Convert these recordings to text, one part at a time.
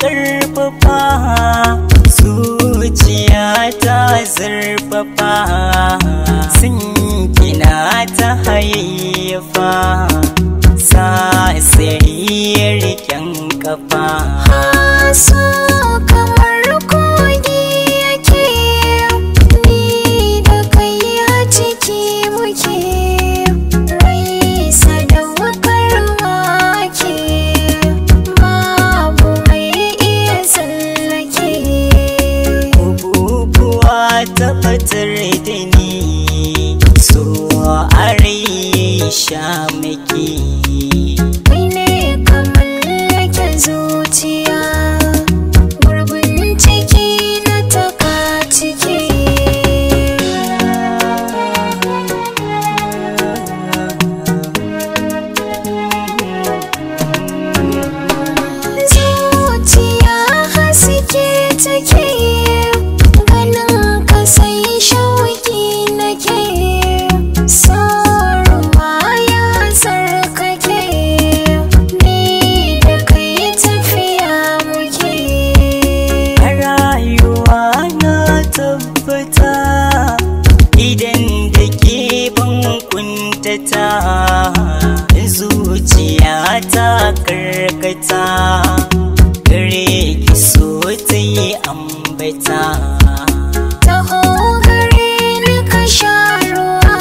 karfafa, zuciya ta zurfafa, sun kina ta hayayyafa, sasiriyar riken kafa. So kamar kogi yake, ni da kai a ciki muke, rai sadaukar wake, babu mai iya tsallake. Abubuwa tabbatar da ni, so a rai shamaki. Kai ne ka mallake zuciya, gurbin ciki na taka ciki. Zuciya haske take, ganin ka sai shauki nake, ruwa ya sarkake, ni da kai tafiya muke. A rayuwa na tabbata, idan da ke ban kuntata, zuciya ta karkata, gare ki so ta yi ambata. Taho gare ni ka sha ruwa,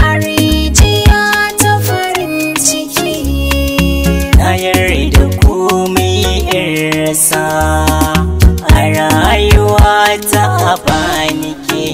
a rijiya ta farin ciki. Na yarda komai irsa, a rayuwa ta bani ke.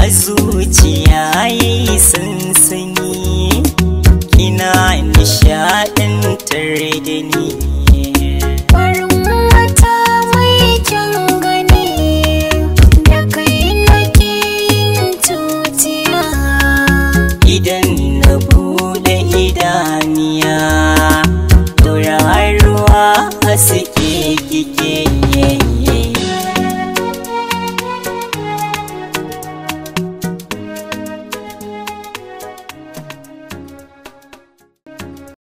A zuciya yayi sansani, kina nishaɗantar da ni. Farin wata mai kyan gani, da kai nake yin tutiya. Idan na buɗe idaniya, tauraruwa haske kike.